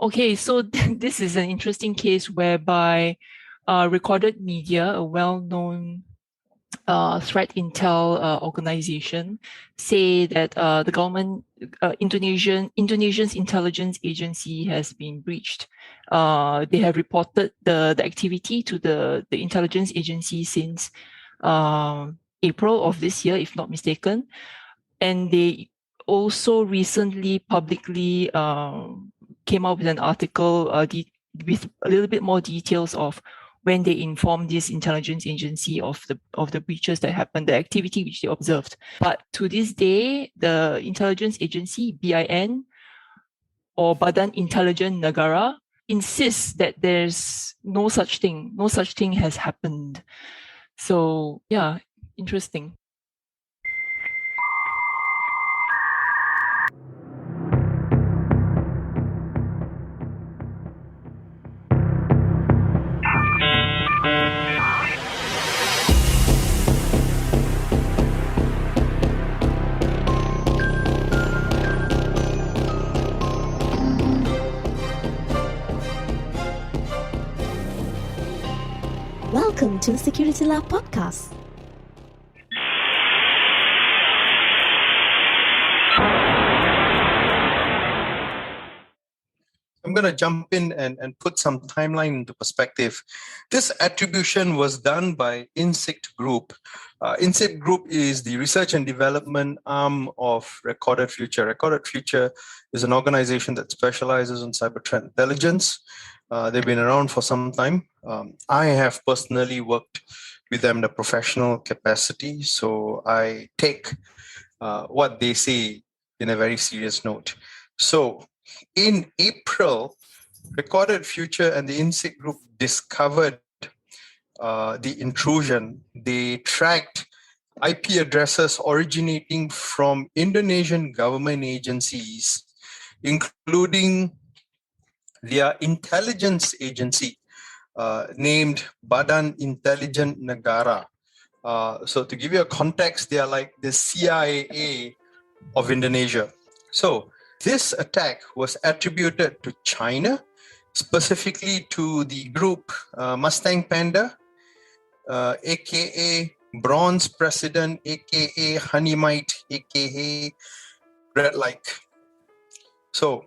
Okay, so this is an interesting case whereby Recorded Media, a well-known threat intel organization, say that the government, Indonesia's Intelligence Agency has been breached. They have reported the activity to the intelligence agency since April of this year, if not mistaken. And they also recently publicly came out with an article with a little bit more details of when they informed this intelligence agency of the breaches that happened, the activity which they observed. But to this day, the intelligence agency, BIN, or Badan Intelijen Negara, insists that there's no such thing has happened. So yeah, interesting. Welcome to the Security Lab podcast. I'm going to jump in and put some timeline into perspective. This attribution was done by INSICT Group. INSICT Group is the research and development arm of Recorded Future. Recorded Future is an organization that specializes in cyber threat intelligence. They've been around for some time. I have personally worked with them in a professional capacity, so I take what they say in a very serious note. So, in April, Recorded Future and the INSICT Group discovered the intrusion. They tracked IP addresses originating from Indonesian government agencies, including their intelligence agency named Badan Intelijen Negara. So to give you a context, they are like the CIA of Indonesia. So this attack was attributed to China, specifically to the group Mustang Panda, aka Bronze President, aka Honeymite, aka Red Like. So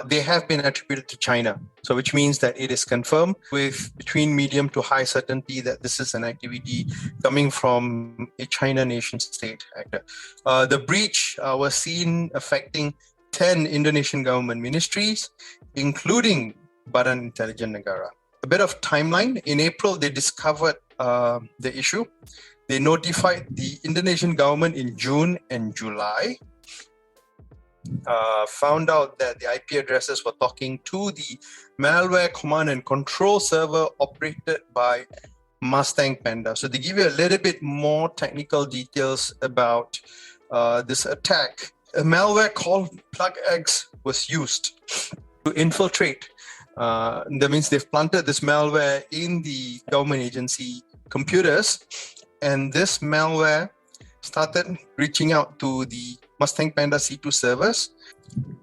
they have been attributed to China, so which means that it is confirmed with between medium to high certainty that this is an activity coming from a China nation state actor. The breach was seen affecting 10 Indonesian government ministries, including Badan Intelijen Negara. A bit of timeline. In April, they discovered the issue. They notified the Indonesian government in June and July. Found out that the IP addresses were talking to the malware command and control server operated by Mustang Panda. So they give you a little bit more technical details about this attack. A malware called PlugX was used to infiltrate. That means they've planted this malware in the government agency computers, and this malware started reaching out to the Mustang Panda C2 servers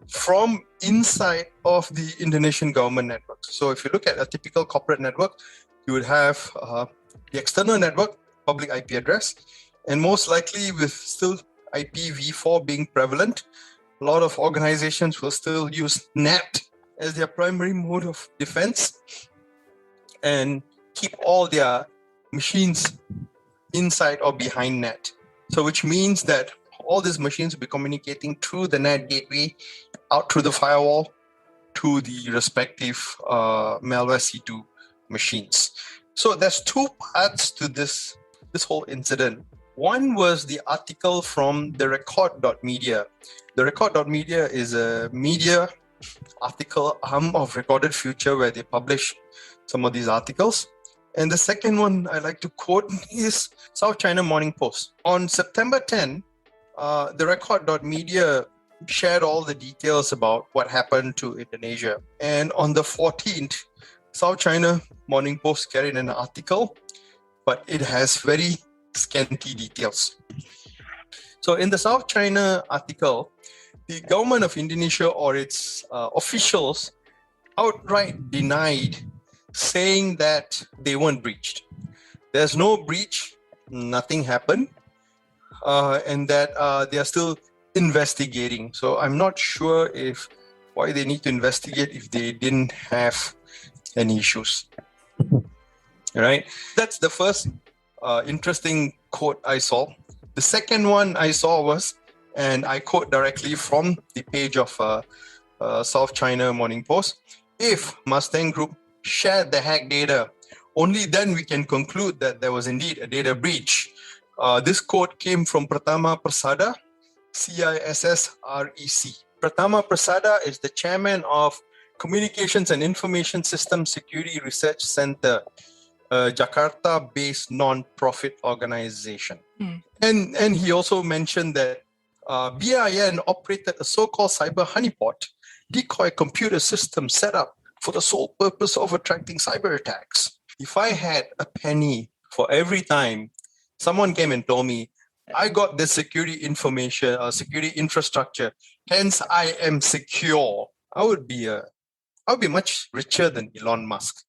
from inside of the Indonesian government network. So if you look at a typical corporate network, you would have the external network, public IP address, and most likely with still IPv4 being prevalent, a lot of organizations will still use NAT as their primary mode of defense and keep all their machines inside or behind NAT. So which means that all these machines will be communicating through the NAT gateway out through the firewall to the respective malware C2 machines. So there's two parts to this whole incident. One was the article from the Record.media. The Record.media is a media article arm of Recorded Future where they publish some of these articles. And the second one I like to quote is South China Morning Post. On September 10, the Record.media shared all the details about what happened to Indonesia. And on the 14th, South China Morning Post carried an article, but it has very scanty details. So in the South China article, the government of Indonesia or its officials outright denied, saying that they weren't breached. There's no breach, nothing happened, and that they are still investigating. So I'm not sure if why they need to investigate if they didn't have any issues. Right? That's the first interesting quote I saw. The second one I saw was, and I quote directly from the page of South China Morning Post, if Mustang Group shared the hack data, only then we can conclude that there was indeed a data breach. This quote came from Pratama Prasada, CISSREC. Pratama Prasada is the chairman of Communications and Information Systems Security Research Center, a Jakarta-based non-profit organization. And he also mentioned that BIN operated a so-called cyber honeypot, decoy computer system set up for the sole purpose of attracting cyber attacks. If I had a penny for every time someone came and told me, I got this security information, security infrastructure, hence I am secure, I would be much richer than Elon Musk.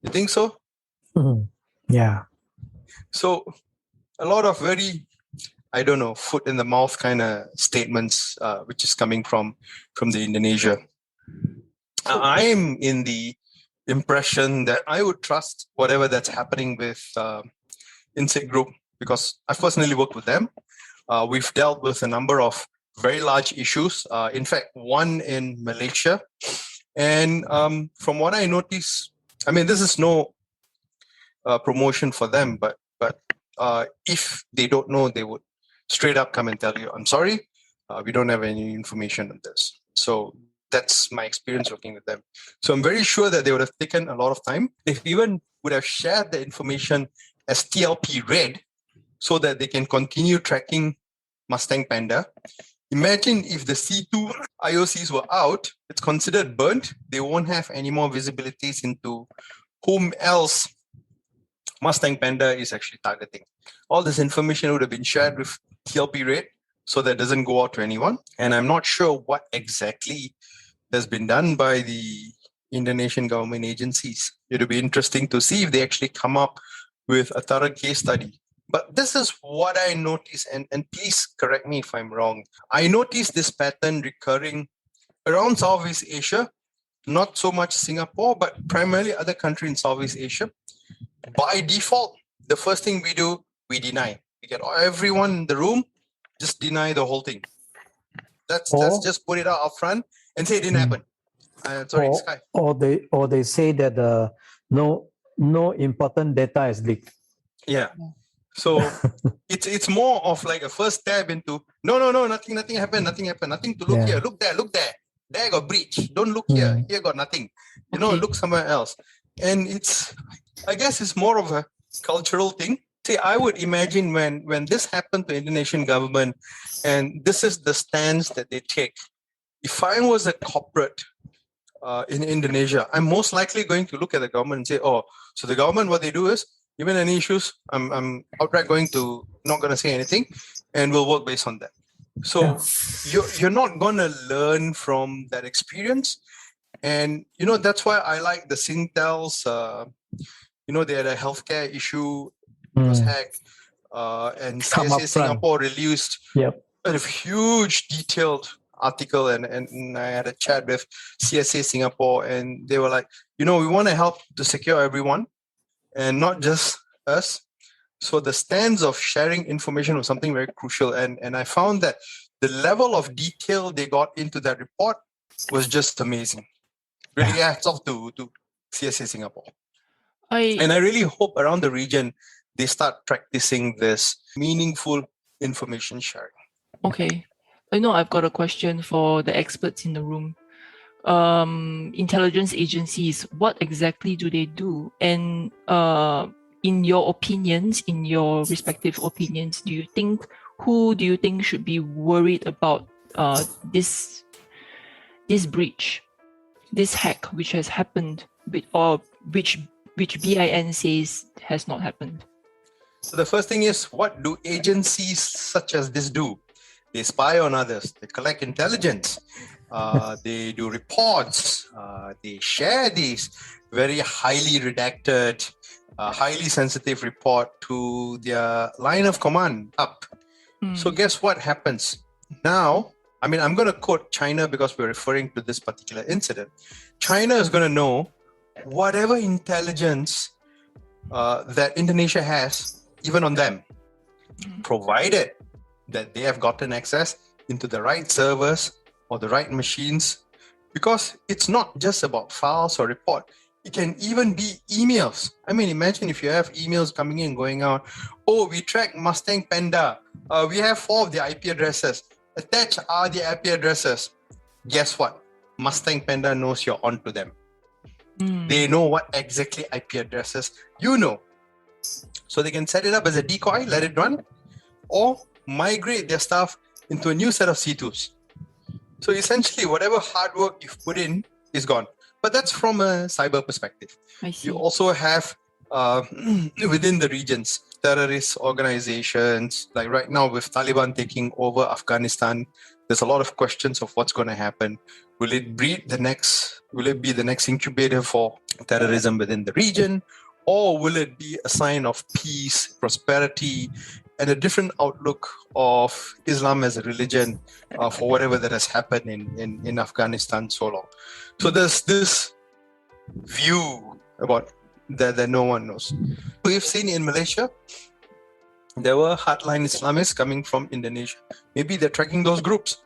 You think so? Yeah. So a lot of very, I don't know, foot in the mouth kind of statements, which is coming from the Indonesia. I'm in the impression that I would trust whatever that's happening with Insect Group, because I personally worked with them. We've dealt with a number of very large issues. In fact, one in Malaysia. And from what I noticed, I mean, this is no promotion for them, but if they don't know, they would straight up come and tell you, I'm sorry, we don't have any information on this. So that's my experience working with them. So I'm very sure that they would have taken a lot of time. They even would have shared the information as TLP red so that they can continue tracking Mustang Panda. Imagine if the C2 IOCs were out, it's considered burnt. They won't have any more visibilities into whom else Mustang Panda is actually targeting. All this information would have been shared with TLP rate so that it doesn't go out to anyone. And I'm not sure what exactly has been done by the Indonesian government agencies. It'll be interesting to see if they actually come up with a thorough case study. But this is what I noticed, and please correct me if I'm wrong. I noticed this pattern recurring around Southeast Asia, not so much Singapore, but primarily other countries in Southeast Asia. By default, the first thing we do, we deny. We get everyone in the room, just deny the whole thing. Let's just put it out up front and say it didn't happen. Sorry, Sky. Or they say that no important data is leaked. Yeah. So it's more of like a first stab into no, nothing happened, nothing to look here, look there. There got breach. Don't look here got nothing. Look somewhere else. And I guess it's more of a cultural thing. See, I would imagine when this happened to the Indonesian government, and this is the stance that they take. If I was a corporate in Indonesia, I'm most likely going to look at the government and say, oh, so the government, what they do is, given any issues, I'm outright not going to say anything, and we'll work based on that. So you're not going to learn from that experience. And, that's why I like the Singtel's, they had a healthcare issue, was hacked, and CSA Singapore released a huge detailed article, and I had a chat with CSA Singapore, and they were like, we want to help to secure everyone and not just us. So the stance of sharing information was something very crucial. And I found that the level of detail they got into that report was just amazing. Really hats off to CSA Singapore. And I really hope around the region they start practicing this meaningful information sharing. Okay. I know I've got a question for the experts in the room. Intelligence agencies, what exactly do they do? And in your opinions, in your respective opinions, who do you think should be worried about this breach, this hack which has happened, or which BIN says has not happened? So the first thing is, what do agencies such as this do? They spy on others, they collect intelligence, They do reports. They share these very highly redacted, highly sensitive report to their line of command up. So guess what happens now? I mean, I'm going to quote China because we're referring to this particular incident. China is going to know whatever intelligence that Indonesia has, even on them, provided that they have gotten access into the right servers or the right machines, because it's not just about files or report. It can even be emails. I mean, imagine if you have emails coming in, going out. Oh, we track Mustang Panda. We have 4 of the IP addresses. Attached are the IP addresses. Guess what? Mustang Panda knows you're onto them. They know what exactly IP addresses you know. So they can set it up as a decoy, let it run, or migrate their stuff into a new set of C2s. So essentially, whatever hard work you've put in is gone. But that's from a cyber perspective. I see. You also have within the regions, terrorist organizations, like right now with Taliban taking over Afghanistan, there's a lot of questions of what's going to happen. Will it be the next incubator for terrorism within the region? Or will it be a sign of peace, prosperity, and a different outlook of Islam as a religion for whatever that has happened in Afghanistan so long? So there's this view about that no one knows. We've seen in Malaysia, there were hardline Islamists coming from Indonesia. Maybe they're tracking those groups,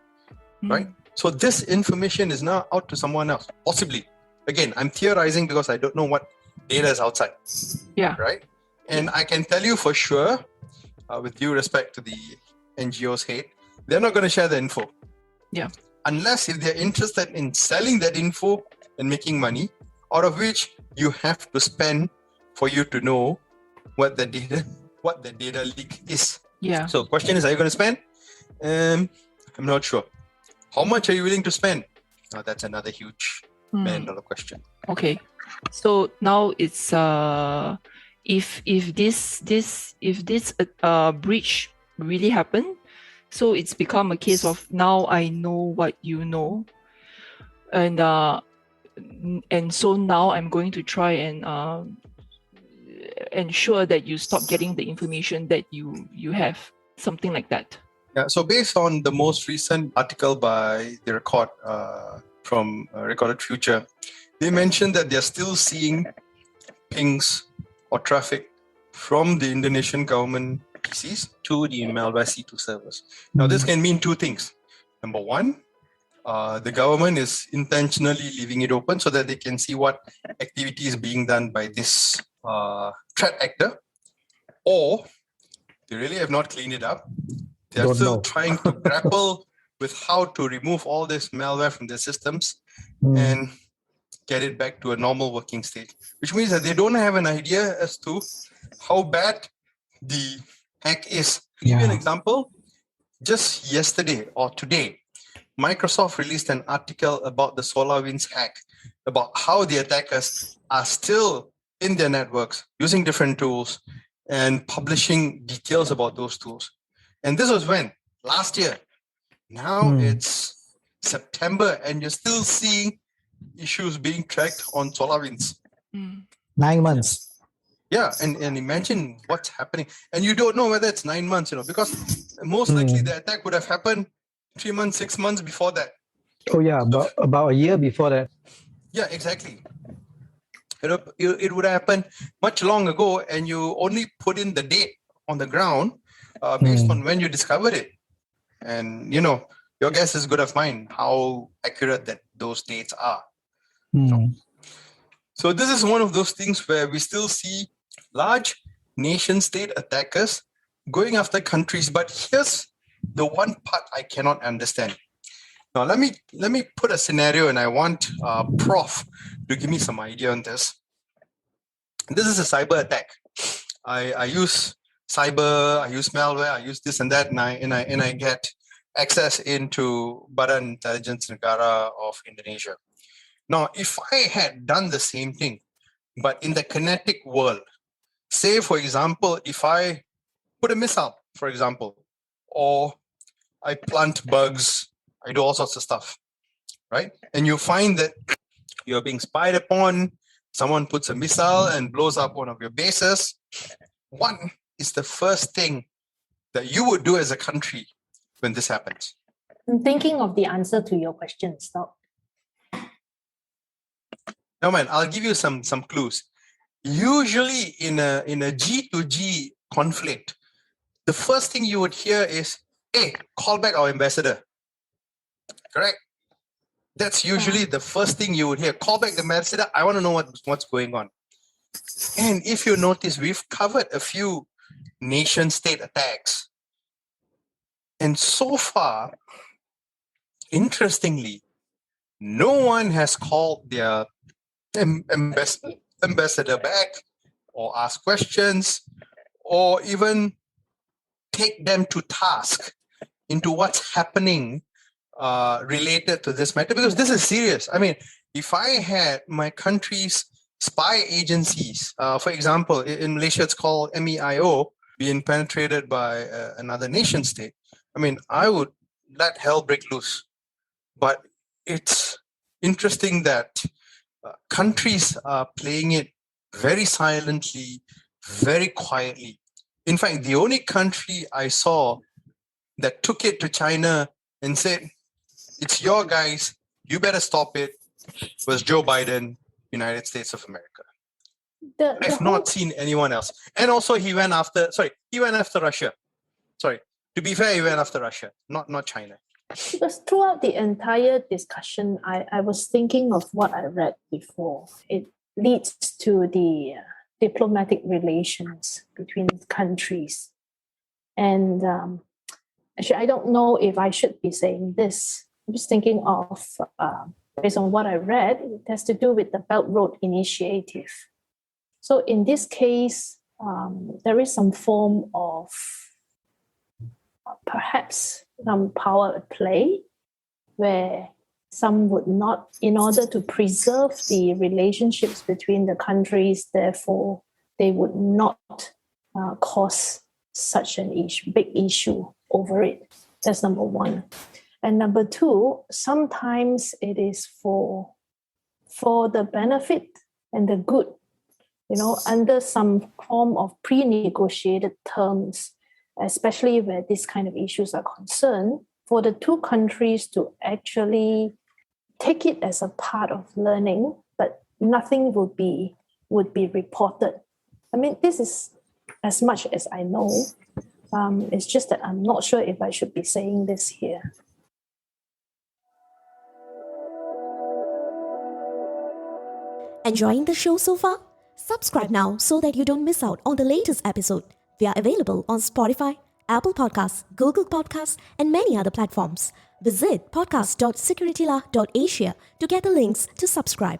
right? So this information is now out to someone else, possibly. Again, I'm theorizing because I don't know what data is outside. Yeah. Right? And I can tell you for sure, with due respect to the NGOs hate, they're not going to share the info. Yeah. Unless if they're interested in selling that info and making money, out of which you have to spend for you to know what the data leak is. Yeah. So question is, are you going to spend? I'm not sure. How much are you willing to spend? Now that's another huge $1 question. Okay. So now it's if this breach really happened, so it's become a case of now I know what you know, and so now I'm going to try and ensure that you stop getting the information that you have, something like that. Yeah. So based on the most recent article by the Record from Recorded Future, they mentioned that they're still seeing pings or traffic from the Indonesian government PCs to the malware C2 servers. Now, this can mean 2 things. Number 1, the government is intentionally leaving it open so that they can see what activity is being done by this threat actor, or they really have not cleaned it up. They are still trying to grapple with how to remove all this malware from their systems and get it back to a normal working state, which means that they don't have an idea as to how bad the hack is. To give you an example, just yesterday or today, Microsoft released an article about the SolarWinds hack, about how the attackers are still in their networks using different tools and publishing details about those tools. And this was when? Last year. Now it's September and you're still seeing issues being tracked on SolarWinds. 9 months. Yeah, and imagine what's happening. And you don't know whether it's 9 months, because most likely the attack would have happened 3 months, 6 months before that. Oh yeah, about a year before that. Yeah, exactly. It would happen much long ago, and you only put in the date on the ground based on when you discovered it. And, your guess is good as mine how accurate that those dates are. So this is one of those things where we still see large nation-state attackers going after countries. But here's the one part I cannot understand. Now, let me put a scenario, and I want Prof to give me some idea on this. This is a cyber attack. I use cyber, I use malware, I use this and that, and I get access into Badan Intelligence Negara of Indonesia. Now, if I had done the same thing, but in the kinetic world, say, for example, if I put a missile, for example, or I plant bugs, I do all sorts of stuff. right? And you find that you're being spied upon, someone puts a missile and blows up one of your bases. What is the first thing that you would do as a country when this happens? I'm thinking of the answer to your question. Stop. No, man, I'll give you some clues. Usually in a G to G conflict, the first thing you would hear is, hey, call back our ambassador. Correct? That's usually the first thing you would hear. Call back the ambassador. I want to know what's going on. And if you notice, we've covered a few nation-state attacks. And so far, interestingly, no one has called their ambassador back or ask questions or even take them to task into what's happening related to this matter, because this is serious. I mean, if I had my country's spy agencies, for example, in Malaysia it's called MEIO, being penetrated by another nation state, I mean, I would let hell break loose. But it's interesting that countries are playing it very silently, very quietly. In fact, the only country I saw that took it to China and said, it's your guys, you better stop it, was Joe Biden, United States of America. I've not seen anyone else. And also he went after Russia. Sorry, to be fair, he went after Russia, not China. Because throughout the entire discussion, I was thinking of what I read before. It leads to the diplomatic relations between countries. And actually, I don't know if I should be saying this. I'm just thinking of, based on what I read, it has to do with the Belt Road Initiative. So in this case, there is some form of perhaps some power at play where some would not, in order to preserve the relationships between the countries, therefore they would not cause such an big issue over it. That's number one. And number two, sometimes it is for the benefit and the good, under some form of pre-negotiated terms, especially where these kind of issues are concerned, for the two countries to actually take it as a part of learning, but nothing would be reported. I mean, this is as much as I know. It's just that I'm not sure if I should be saying this here. Enjoying the show so far? Subscribe now so that you don't miss out on the latest episode. We are available on Spotify, Apple Podcasts, Google Podcasts, and many other platforms. Visit podcast.securitylaw.asia to get the links to subscribe.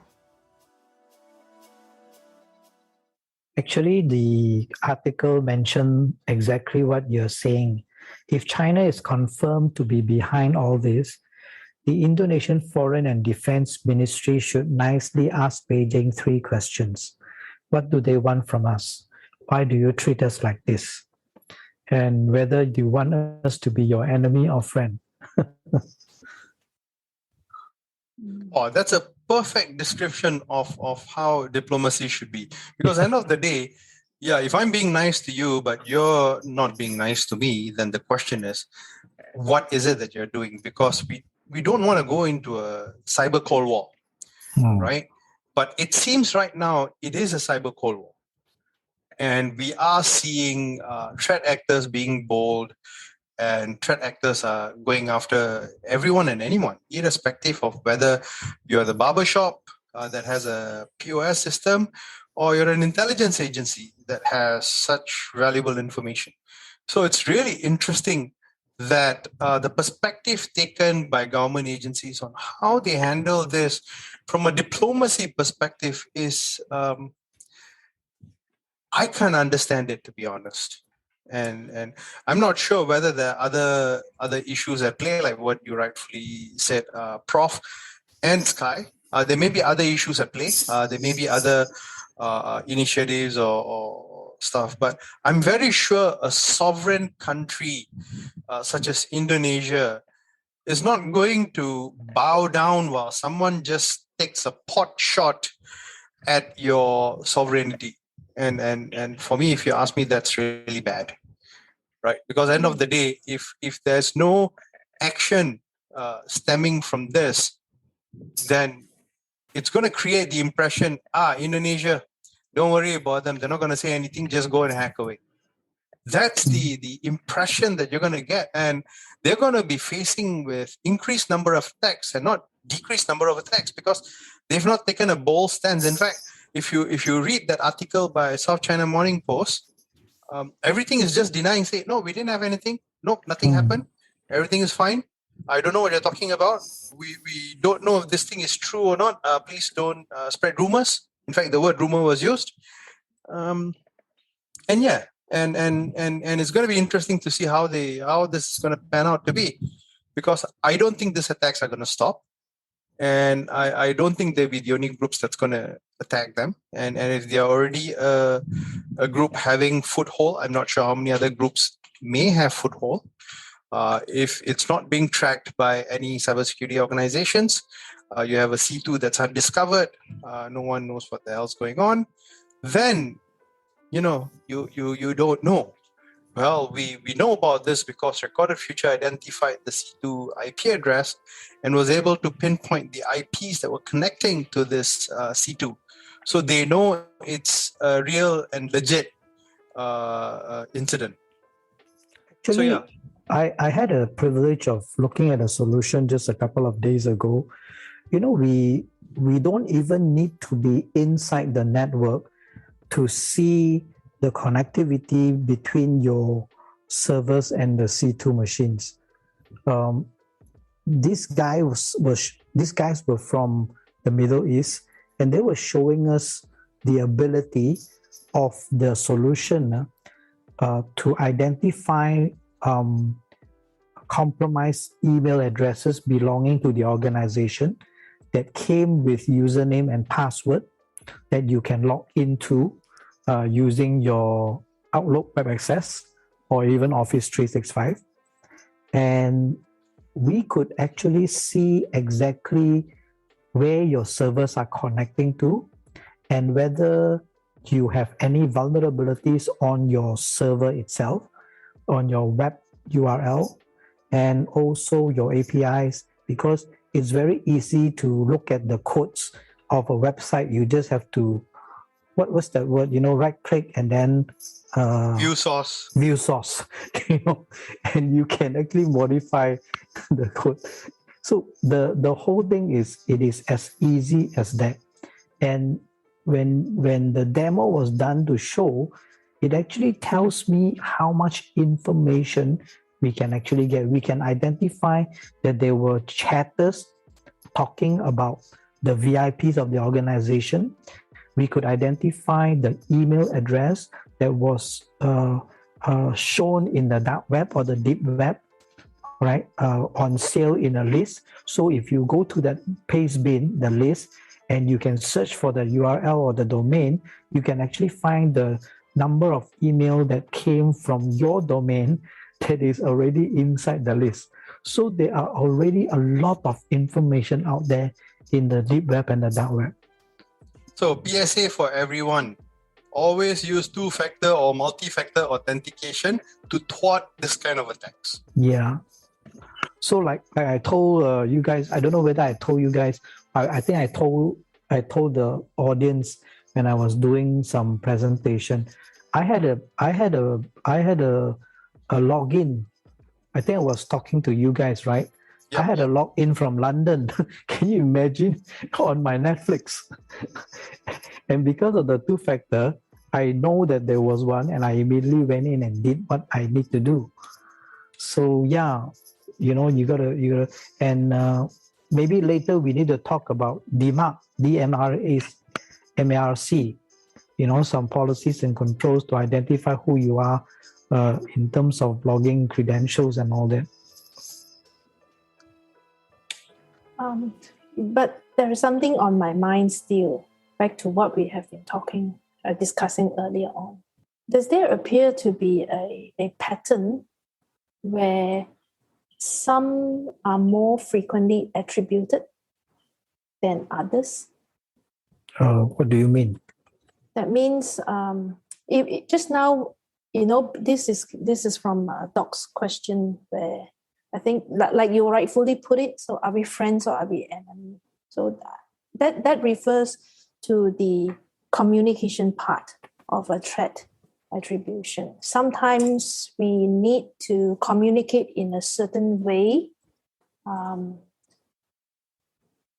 Actually, the article mentioned exactly what you're saying. If China is confirmed to be behind all this, the Indonesian Foreign and Defense Ministry should nicely ask Beijing 3 questions. What do they want from us? Why do you treat us like this? And whether you want us to be your enemy or friend. Oh, that's a perfect description of how diplomacy should be. Because end of the day, yeah, if I'm being nice to you, but you're not being nice to me, then the question is, what is it that you're doing? Because we don't want to go into a cyber Cold War, right? But it seems right now it is a cyber Cold War. And we are seeing threat actors being bold, and threat actors are going after everyone and anyone, irrespective of whether you're the barbershop that has a POS system or you're an intelligence agency that has such valuable information. So it's really interesting that the perspective taken by government agencies on how they handle this from a diplomacy perspective is, I can't understand it, to be honest. And I'm not sure whether there are other issues at play, like what you rightfully said, Prof. and Sky. There may be other issues at play. There may be other initiatives or stuff. But I'm very sure a sovereign country such as Indonesia is not going to bow down while someone just takes a pot shot at your sovereignty. And for me, if you ask me, that's really bad, right? Because end of the day, if there's no action stemming from this, then it's going to create the impression, Indonesia, don't worry about them, they're not going to say anything, just go and hack away. That's the impression that you're going to get, and they're going to be facing with increased number of attacks and not decreased number of attacks, because they've not taken a bold stance. In fact, if you read that article by South China Morning Post, everything is just denying, say, no, we didn't have anything, nope, nothing happened, everything is fine, I don't know what you're talking about, we don't know if this thing is true or not, please don't spread rumors. In fact, the word rumor was used. And yeah, and it's going to be interesting to see how this is going to pan out to be, because I don't think these attacks are going to stop, and I don't think they'll be the only groups that's going to attack them. And if they're already a group having foothold, I'm not sure how many other groups may have foothold. If it's not being tracked by any cybersecurity organizations, you have a C2 that's undiscovered, no one knows what the hell's going on, then you don't know. Well, we know about this because Recorded Future identified the C2 IP address and was able to pinpoint the IPs that were connecting to this C2. So they know it's a real and legit incident. Actually, So yeah. I had a privilege of looking at a solution just a couple of days ago. We don't even need to be inside the network to see the connectivity between your servers and the C2 machines. These guys were from the Middle East, and they were showing us the ability of the solution to identify compromised email addresses belonging to the organization that came with username and password that you can log into using your Outlook Web Access or even Office 365. And we could actually see exactly where your servers are connecting to and whether you have any vulnerabilities on your server itself, on your web URL, and also your APIs, because it's very easy to look at the codes of a website. You just have to, what's that word? Right click and then View source. View source, and you can actually modify the code. So the whole thing is, it is as easy as that. And when the demo was done to show, it actually tells me how much information we can actually get. We can identify that there were chatters talking about the VIPs of the organization. We could identify the email address that was shown in the dark web or the deep web, right, on sale in a list. So if you go to that paste bin, the list, and you can search for the URL or the domain, you can actually find the number of email that came from your domain that is already inside the list. So there are already a lot of information out there in the deep web and the dark web. So PSA for everyone, always use two-factor or multi-factor authentication to thwart this kind of attacks. Yeah. So like I told you guys, I don't know whether I told you guys, I think I told the audience when I was doing some presentation, I had a login. I think I was talking to you guys, right? Yep, I had a login from London. Can you imagine, on my Netflix? And because of the two-factor, I know that there was one, and I immediately went in and did what I need to do. So yeah, you gotta, and maybe later we need to talk about MARC, some policies and controls to identify who you are in terms of logging credentials and all that. But there is something on my mind still, back to what we have been discussing earlier on. Does there appear to be a pattern where some are more frequently attributed than others. What do you mean? That means just now, this is from Doc's question, where I think, like you rightfully put it, so are we friends or are we enemies? So that refers to the communication part of a threat attribution. Sometimes we need to communicate in a certain way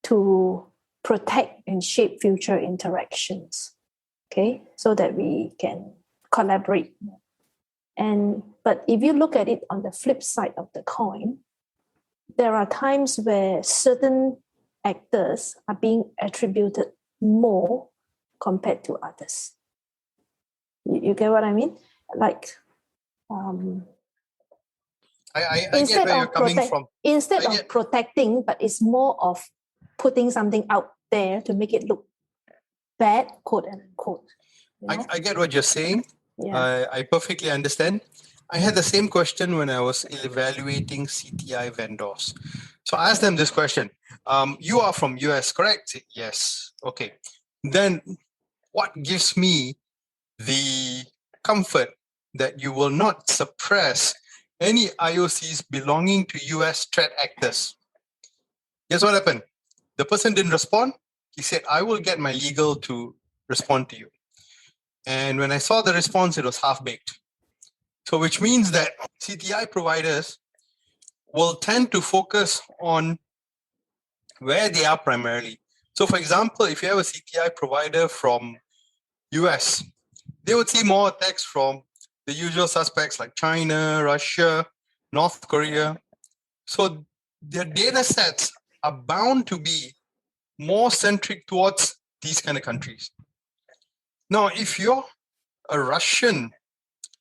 to protect and shape future interactions, okay, so that we can collaborate. But if you look at it on the flip side of the coin, there are times where certain actors are being attributed more compared to others. You get what I mean? Like, I get where you're coming from. Instead of protecting, but it's more of putting something out there to make it look bad, quote and unquote. I get what you're saying. Yeah. I perfectly understand. I had the same question when I was evaluating CTI vendors. So I asked them this question. You are from US, correct? Yes. Okay. Then what gives me the comfort that you will not suppress any IOCs belonging to US threat actors? Guess what happened? The person didn't respond. He said, I will get my legal to respond to you. And when I saw the response, it was half-baked. So which means that CTI providers will tend to focus on where they are primarily. So for example, if you have a CTI provider from US, they would see more attacks from the usual suspects like China, Russia, North Korea. So their data sets are bound to be more centric towards these kind of countries. Now, if you're a Russian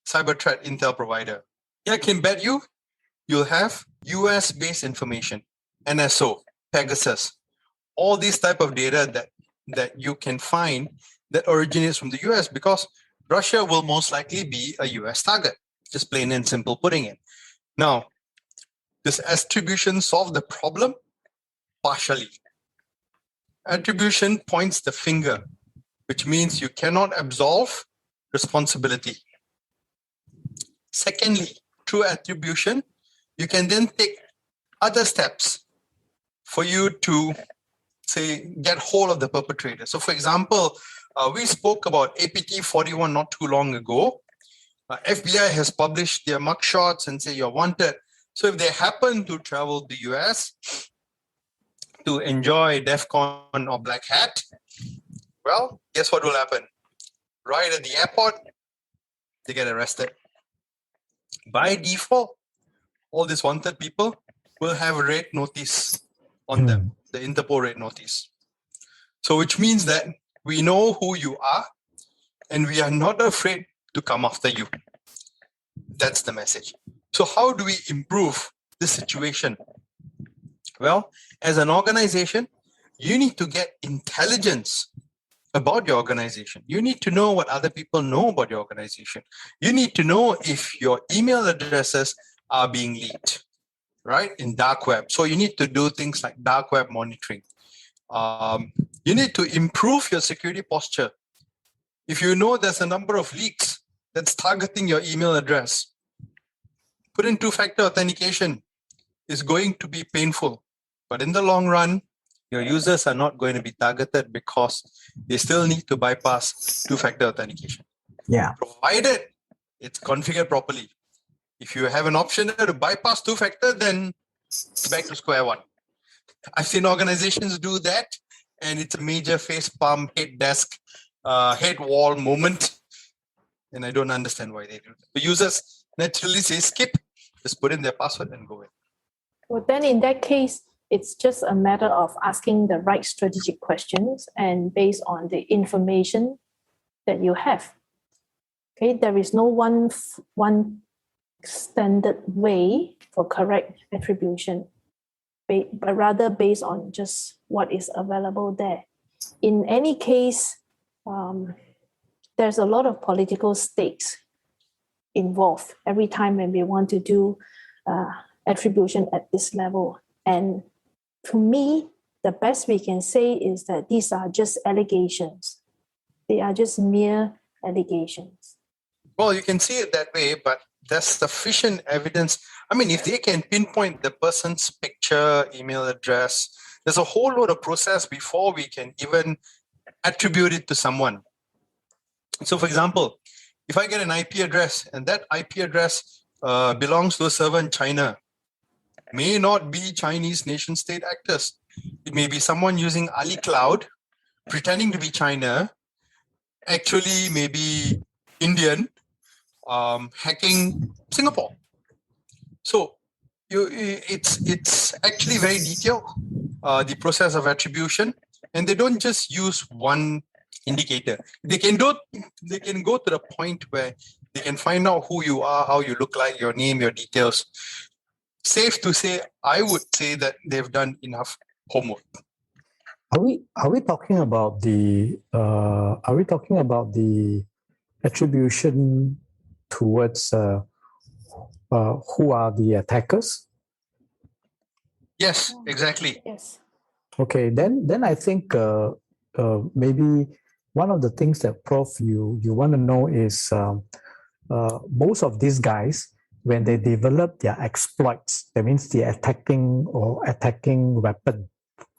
cyber threat intel provider, I can bet you'll have US-based information, NSO, Pegasus, all these type of data that you can find that originates from the US, because Russia will most likely be a US target, just plain and simple putting it. Now, does attribution solve the problem? Partially. Attribution points the finger, which means you cannot absolve responsibility. Secondly, through attribution, you can then take other steps for you to, say, get hold of the perpetrator. So for example, we spoke about APT 41 not too long ago. FBI has published their mugshots and say you're wanted. So if they happen to travel to US to enjoy DEF CON or Black Hat, well, guess what will happen? Right at the airport, they get arrested. By default, all these wanted people will have a red notice on them, the Interpol red notice. So which means that we know who you are and we are not afraid to come after you. That's the message. So how do we improve this situation? Well, as an organization, you need to get intelligence about your organization. You need to know what other people know about your organization. You need to know if your email addresses are being leaked, right, in dark web. So you need to do things like dark web monitoring. You need to improve your security posture. If you know there's a number of leaks that's targeting your email address, put in two-factor authentication. Is going to be painful, but in the long run, your users are not going to be targeted because they still need to bypass two-factor authentication. Yeah. Provided it's configured properly. If you have an option to bypass two-factor, then it's back to square one. I've seen organizations do that, and it's a major face palm, head desk, head wall moment, and I don't understand why they do that. The users naturally say skip, just put in their password and go in. Well, then in that case, it's just a matter of asking the right strategic questions and based on the information that you have. Okay, there is no one standard way for correct attribution, but rather based on just what is available there. In any case, there's a lot of political stakes involved every time when we want to do attribution at this level. And to me, the best we can say is that these are just allegations. They are just mere allegations. Well, you can see it that way, but there's sufficient evidence. I mean, if they can pinpoint the person's picture, email address, there's a whole lot of process before we can even attribute it to someone. So, for example, if I get an IP address and that IP address belongs to a server in China, may not be Chinese nation state actors. It may be someone using Ali Cloud, pretending to be China, actually maybe Indian, hacking Singapore. So it's actually very detailed, the process of attribution, and they don't just use one indicator. They can go to the point where they can find out who you are, how you look like, your name, your details. Safe to say, I would say that they've done enough homework. Are we talking about the attribution towards who are the attackers? Yes, exactly. Yes. Okay, then I think maybe one of the things that Prof you want to know is most of these guys, when they develop their exploits, that means the attacking weapon,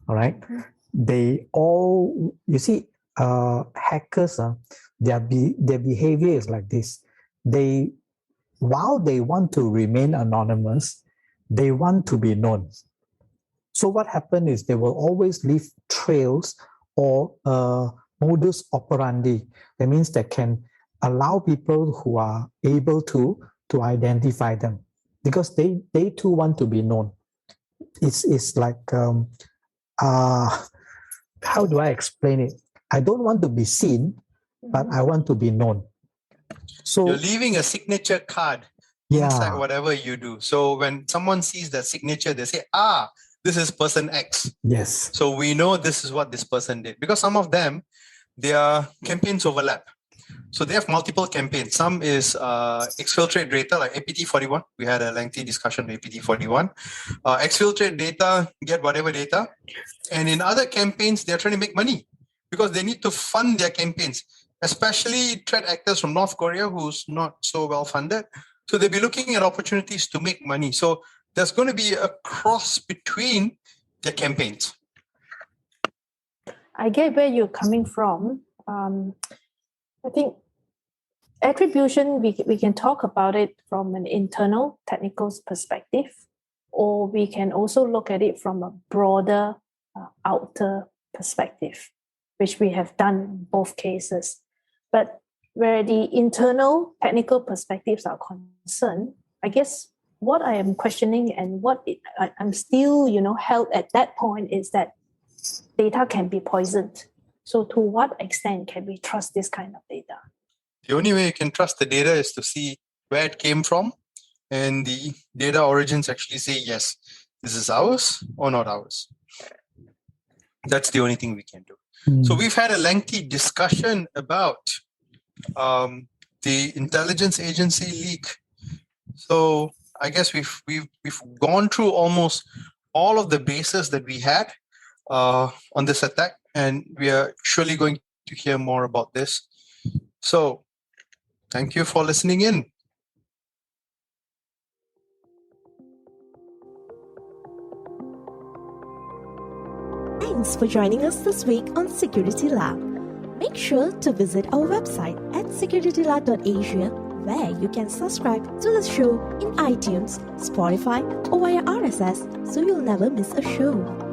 all right? They all, you see, hackers, their behavior is like this. While they want to remain anonymous, they want to be known. So what happens is they will always leave trails or modus operandi. That means they can allow people who are able to identify them, because they too want to be known. It's like how do I explain it? I don't want to be seen, but I want to be known. So you're leaving a signature card inside whatever you do. So when someone sees that signature, they say, this is person X. Yes. So we know this is what this person did, because some of them, their campaigns overlap. So they have multiple campaigns. Some is exfiltrate data, like APT41. We had a lengthy discussion on APT41. Exfiltrate data, get whatever data. And in other campaigns, they're trying to make money because they need to fund their campaigns, especially threat actors from North Korea who's not so well funded. So they'll be looking at opportunities to make money. So there's going to be a cross between the campaigns. I get where you're coming from. I think attribution, we can talk about it from an internal technical perspective, or we can also look at it from a broader outer perspective, which we have done in both cases. But where the internal technical perspectives are concerned, I guess what I am questioning and what I'm still, held at that point is that data can be poisoned. So to what extent can we trust this kind of data? The only way you can trust the data is to see where it came from, and the data origins actually say, yes, this is ours or not ours. That's the only thing we can do. So we've had a lengthy discussion about the intelligence agency leak. So I guess we've gone through almost all of the bases that we had on this attack, and we are surely going to hear more about this. So thank you for listening in. Thanks for joining us this week on Security Lab. Make sure to visit our website at securitylab.asia, where you can subscribe to the show in iTunes, Spotify, or via RSS, so you'll never miss a show.